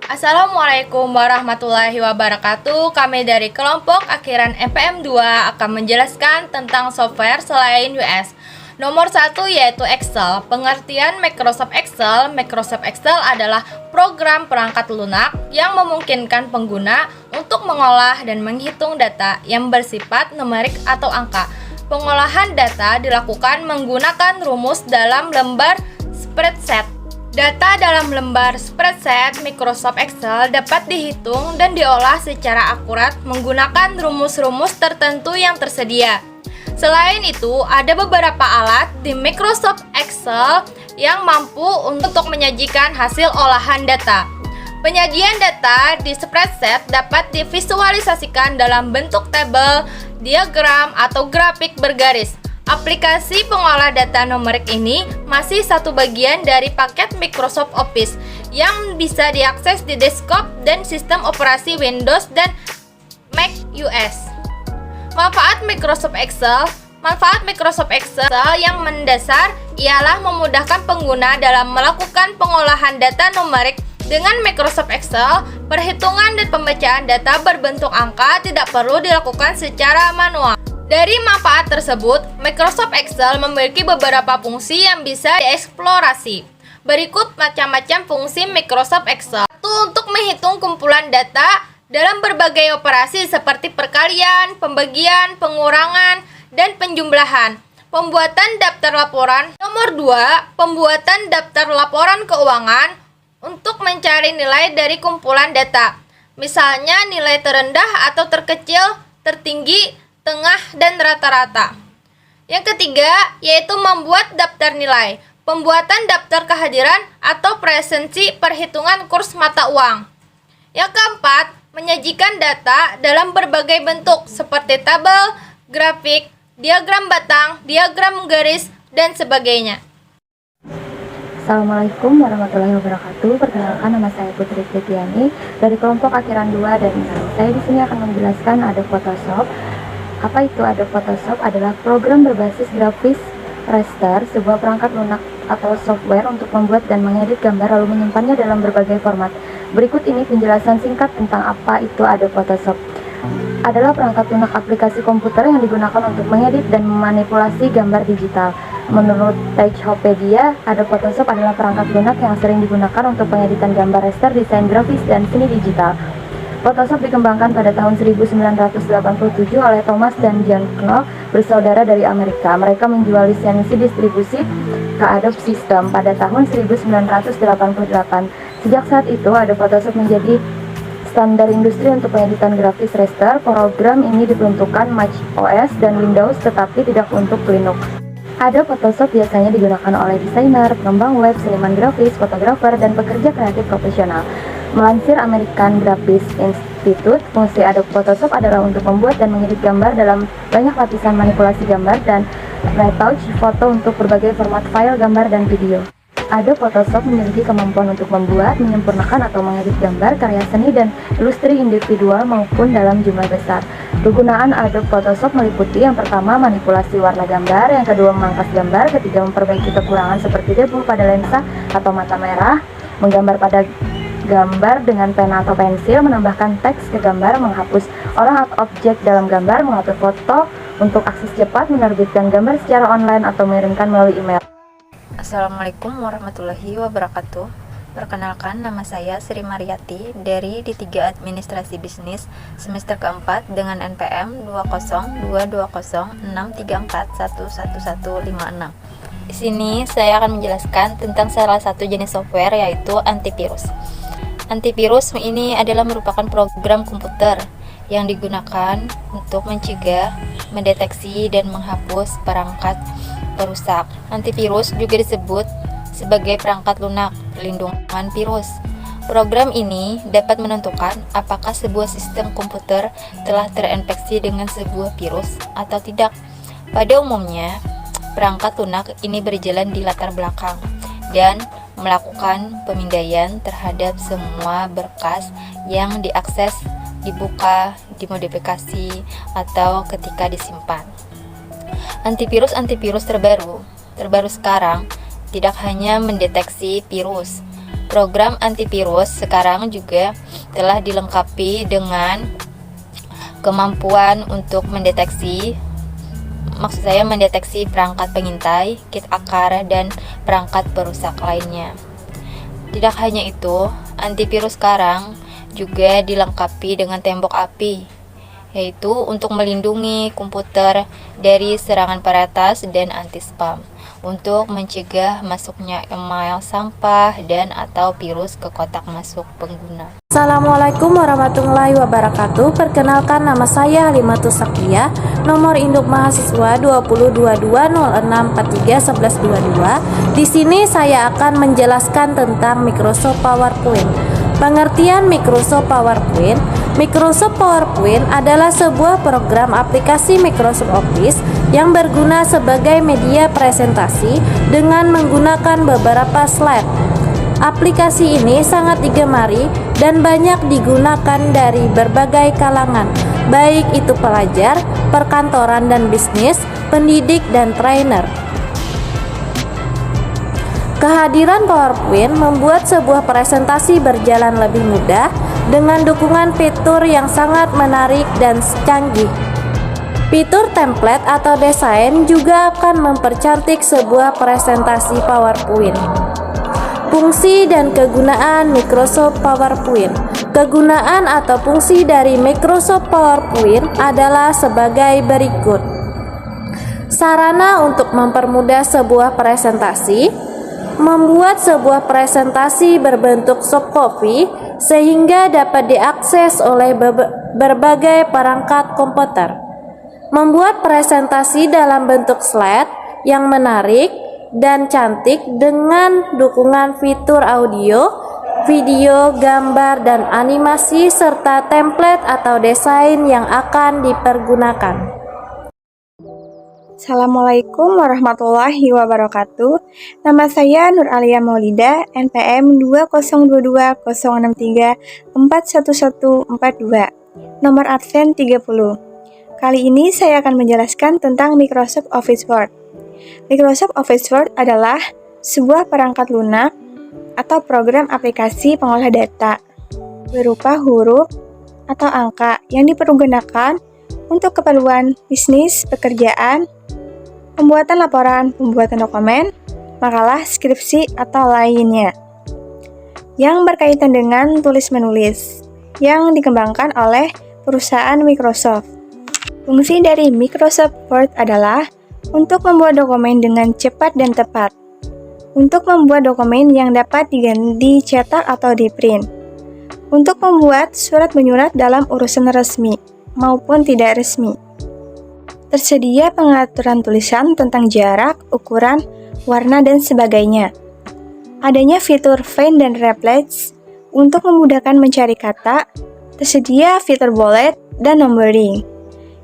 Assalamualaikum warahmatullahi wabarakatuh. Kami dari kelompok akhiran MPM 2 akan menjelaskan tentang software selain US. Nomor 1 yaitu Excel. Pengertian Microsoft Excel. Microsoft Excel adalah program perangkat lunak yang memungkinkan pengguna untuk mengolah dan menghitung data yang bersifat numerik atau angka. Pengolahan data dilakukan menggunakan rumus dalam lembar spreadsheet. Data dalam lembar spreadsheet Microsoft Excel dapat dihitung dan diolah secara akurat menggunakan rumus-rumus tertentu yang tersedia. Selain itu, ada beberapa alat di Microsoft Excel yang mampu untuk menyajikan hasil olahan data. Penyajian data di spreadsheet dapat divisualisasikan dalam bentuk tabel, diagram, atau grafik bergaris. Aplikasi pengolah data numerik ini masih satu bagian dari paket Microsoft Office yang bisa diakses di desktop dan sistem operasi Windows dan Mac OS. Manfaat Microsoft Excel yang mendasar ialah memudahkan pengguna dalam melakukan pengolahan data numerik. Dengan Microsoft Excel, perhitungan dan pembacaan data berbentuk angka tidak perlu dilakukan secara manual. Dari manfaat tersebut, Microsoft Excel memiliki beberapa fungsi yang bisa dieksplorasi. Berikut macam-macam fungsi Microsoft Excel. Untuk menghitung kumpulan data dalam berbagai operasi seperti perkalian, pembagian, pengurangan, dan penjumlahan. Pembuatan daftar laporan. Nomor 2, pembuatan daftar laporan keuangan untuk mencari nilai dari kumpulan data. Misalnya nilai terendah atau terkecil, tertinggi, tengah, dan rata-rata. Yang ketiga, yaitu membuat daftar nilai. Pembuatan daftar kehadiran atau presensi perhitungan kurs mata uang. Yang keempat, menyajikan data dalam berbagai bentuk seperti tabel, grafik, diagram batang, diagram garis, dan sebagainya. Assalamualaikum warahmatullahi wabarakatuh. Perkenalkan, nama saya Putri Kritiani dari kelompok akhiran 2 dan 6. Saya di sini akan menjelaskan ada Photoshop. Apa itu Adobe Photoshop? Adalah program berbasis grafis raster, sebuah perangkat lunak atau software untuk membuat dan mengedit gambar lalu menyimpannya dalam berbagai format. Berikut ini penjelasan singkat tentang apa itu Adobe Photoshop. Adalah perangkat lunak aplikasi komputer yang digunakan untuk mengedit dan memanipulasi gambar digital. Menurut Pagehopedia, Adobe Photoshop adalah perangkat lunak yang sering digunakan untuk pengeditan gambar raster, desain grafis, dan seni digital. Photoshop dikembangkan pada tahun 1987 oleh Thomas dan John Knoll, bersaudara dari Amerika. Mereka menjual lisensi distribusi ke Adobe System pada tahun 1988. Sejak saat itu, Adobe Photoshop menjadi standar industri untuk pengeditan grafis raster. Program ini diperuntukkan Mac OS dan Windows, tetapi tidak untuk Linux. Adobe Photoshop biasanya digunakan oleh desainer, pengembang web, seniman grafis, fotografer, dan pekerja kreatif profesional. Melansir American Graphics Institute, fungsi Adobe Photoshop adalah untuk membuat dan mengedit gambar dalam banyak lapisan manipulasi gambar dan retouch foto untuk berbagai format file gambar dan video. Adobe Photoshop memiliki kemampuan untuk membuat, menyempurnakan, atau mengedit gambar, karya seni, dan ilustri individual maupun dalam jumlah besar. Kegunaan Adobe Photoshop meliputi yang pertama, manipulasi warna gambar, yang kedua, memangkas gambar, ketiga, memperbaiki kekurangan seperti debu pada lensa atau mata merah, menggambar pada gambar dengan pena atau pensil, menambahkan teks ke gambar, menghapus orang atau objek dalam gambar, mengatur foto untuk akses cepat, menerbitkan gambar secara online, atau mengirimkan melalui email. Assalamualaikum warahmatullahi wabarakatuh. Perkenalkan, nama saya Sri Mariati dari D3 Administrasi Bisnis semester keempat dengan NPM 2022063411156. Di sini saya akan menjelaskan tentang salah satu jenis software, yaitu antivirus. Antivirus ini adalah merupakan program komputer yang digunakan untuk mencegah, mendeteksi, dan menghapus perangkat perusak. Antivirus juga disebut sebagai perangkat lunak pelindungan virus. Program ini dapat menentukan apakah sebuah sistem komputer telah terinfeksi dengan sebuah virus atau tidak. Pada umumnya, perangkat lunak ini berjalan di latar belakang dan melakukan pemindaian terhadap semua berkas yang diakses, dibuka, dimodifikasi, atau ketika disimpan. Antivirus terbaru sekarang tidak hanya mendeteksi virus, Program antivirus sekarang juga telah dilengkapi dengan kemampuan untuk mendeteksi perangkat pengintai, kit akar, dan perangkat perusak lainnya. Tidak hanya itu, antivirus sekarang juga dilengkapi dengan tembok api, yaitu untuk melindungi komputer dari serangan peretas dan anti-spam, untuk mencegah masuknya email sampah dan atau virus ke kotak masuk pengguna. Assalamualaikum warahmatullahi wabarakatuh. Perkenalkan, nama saya Halimatus Saktia, nomor induk mahasiswa 202206431122. Di sini saya akan menjelaskan tentang Microsoft PowerPoint. Pengertian Microsoft PowerPoint. Microsoft PowerPoint adalah sebuah program aplikasi Microsoft Office yang berguna sebagai media presentasi dengan menggunakan beberapa slide. Aplikasi ini sangat digemari dan banyak digunakan dari berbagai kalangan, baik itu pelajar, perkantoran dan bisnis, pendidik, dan trainer. Kehadiran PowerPoint membuat sebuah presentasi berjalan lebih mudah dengan dukungan fitur yang sangat menarik dan canggih. Fitur template atau desain juga akan mempercantik sebuah presentasi PowerPoint. Fungsi dan kegunaan Microsoft PowerPoint. Kegunaan atau fungsi dari Microsoft PowerPoint adalah sebagai berikut. Sarana untuk mempermudah sebuah presentasi, membuat sebuah presentasi berbentuk soft copy sehingga dapat diakses oleh berbagai perangkat komputer. Membuat presentasi dalam bentuk slide yang menarik dan cantik dengan dukungan fitur audio, video, gambar, dan animasi serta template atau desain yang akan dipergunakan. Assalamualaikum warahmatullahi wabarakatuh. Nama saya Nur Alia Maulida, NPM 202206341142, nomor absen 30. Kali ini saya akan menjelaskan tentang Microsoft Office Word. Microsoft Office Word adalah sebuah perangkat lunak atau program aplikasi pengolah data berupa huruf atau angka yang dipergunakan untuk keperluan bisnis, pekerjaan, pembuatan laporan, pembuatan dokumen, makalah, skripsi, atau lainnya yang berkaitan dengan tulis-menulis yang dikembangkan oleh perusahaan Microsoft. Fungsi dari Microsoft Word adalah untuk membuat dokumen dengan cepat dan tepat, untuk membuat dokumen yang dapat dicetak atau di-print, untuk membuat surat menyurat dalam urusan resmi maupun tidak resmi. Tersedia pengaturan tulisan tentang jarak, ukuran, warna, dan sebagainya. Adanya fitur find dan replace untuk memudahkan mencari kata. Tersedia fitur bullet dan numbering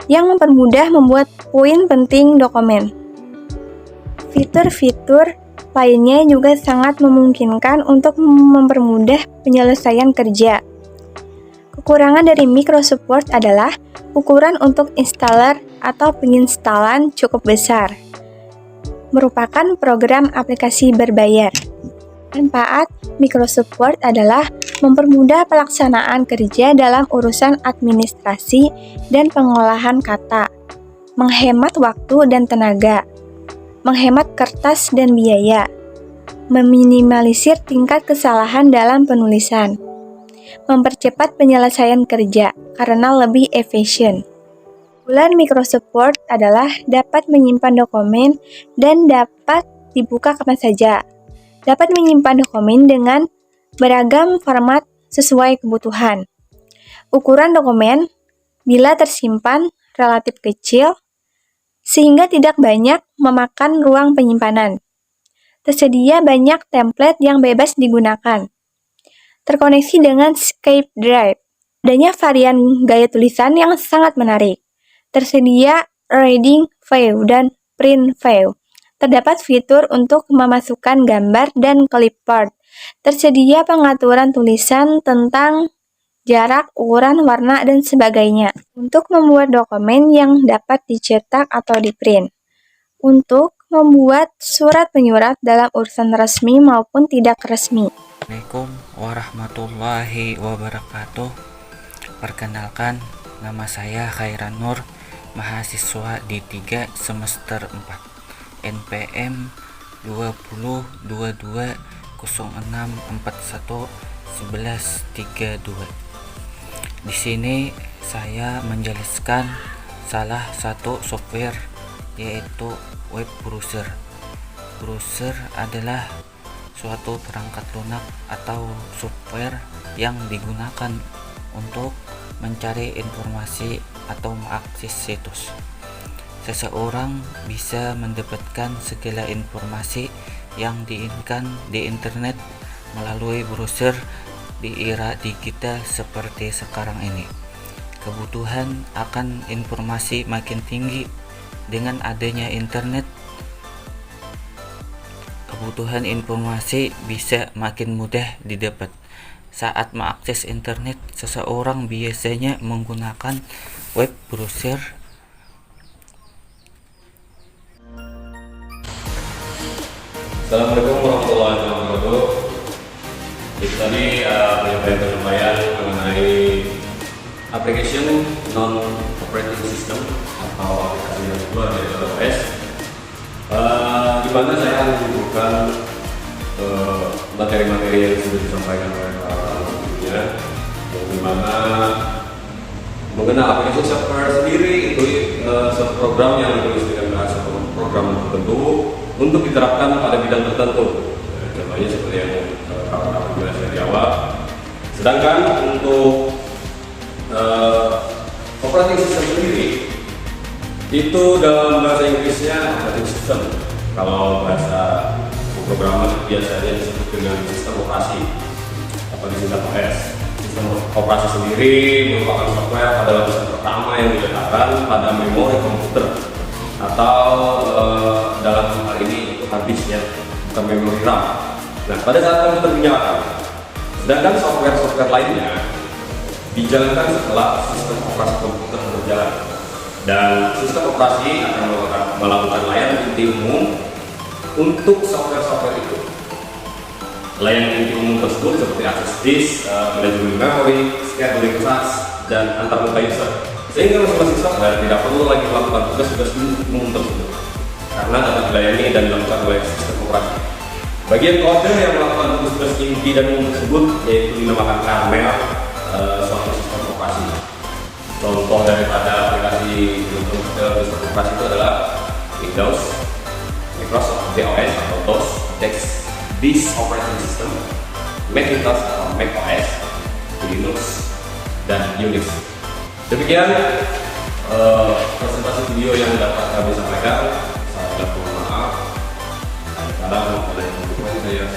yang mempermudah membuat poin penting dokumen. Fitur-fitur lainnya juga sangat memungkinkan untuk mempermudah penyelesaian kerja. Kekurangan dari Microsoft Word adalah ukuran untuk installer atau penginstalan cukup besar. Merupakan program aplikasi berbayar. Manfaat Microsoft Word adalah mempermudah pelaksanaan kerja dalam urusan administrasi dan pengolahan kata, menghemat waktu dan tenaga, menghemat kertas dan biaya, meminimalisir tingkat kesalahan dalam penulisan, mempercepat penyelesaian kerja karena lebih efisien. Keunggulan Microsoft Word adalah dapat menyimpan dokumen dan dapat dibuka kapan saja. Dapat menyimpan dokumen dengan beragam format sesuai kebutuhan. Ukuran dokumen bila tersimpan relatif kecil sehingga tidak banyak memakan ruang penyimpanan. Tersedia banyak template yang bebas digunakan. Terkoneksi dengan Skype Drive. Adanya varian gaya tulisan yang sangat menarik. Tersedia Reading View dan Print View. Terdapat fitur untuk memasukkan gambar dan clipboard. Tersedia pengaturan tulisan tentang jarak, ukuran, warna, dan sebagainya. Untuk membuat dokumen yang dapat dicetak atau di-print. Untuk membuat surat menyurat dalam urusan resmi maupun tidak resmi. Assalamualaikum warahmatullahi wabarakatuh. Perkenalkan, nama saya Khairan Nur, mahasiswa di 3 semester 4, NPM 202206411132. Di sini saya menjelaskan salah satu software, yaitu web browser. Browser adalah suatu perangkat lunak atau software yang digunakan untuk mencari informasi atau mengakses situs. Seseorang bisa mendapatkan segala informasi yang diinginkan di internet melalui browser di era digital seperti sekarang ini. Kebutuhan akan informasi makin tinggi dengan adanya internet. Kebutuhan informasi bisa makin mudah didapat. Saat mengakses internet, seseorang biasanya menggunakan web browser. Assalamualaikum warahmatullahi wabarakatuh. Itu tadi penyampaian mengenai application non operating system atau aplikasi yang kedua dari iOS. Di mana saya akan menunjukkan materi-materi yang sudah disampaikan oleh sebelumnya, yang dimana mengenai aplikasi software sendiri itu suatu program yang ditulis dengan bahasa program tertentu untuk diterapkan pada bidang tertentu. Contohnya seperti yang kawan-kawan jelaskan di awal. Sedangkan untuk operating system sendiri itu dalam bahasa Inggrisnya operating system. Kalau bahasa programmer biasanya disebut dengan sistem operasi atau disingkat OS. Sistem operasi sendiri merupakan software pada lapisan pertama yang diletakkan pada memori komputer atau dalam hal ini itu hard disk ya, bukan memori RAM. Nah, pada saat komputer dinyalakan, sedangkan software-software lainnya dijalankan setelah sistem operasi komputer berjalan. Dan sistem operasi akan melakukan layanan inti umum untuk software-software itu. Layanan inti umum tersebut seperti akses disk, manajemen memori, scheduling task, dan antarmuka user. Sehingga masing-masing software tidak perlu lagi melakukan tugas-tugas umum tersebut karena dapat dilayani dan dilakukan oleh sistem operasi. Bagian kode yang melakukan tugas-tugas inti dan umum tersebut yaitu dinamakan kernel suatu sistem operasi. Contoh daripada aplikasi sistem operasi itu adalah Windows, Microsoft DOS atau DOS, Disk Operating System, Macintosh atau macOS, Linux, dan Unix. Demikian presentasi video yang dapat kami sampaikan. Saya mohon maaf. Ada orang yang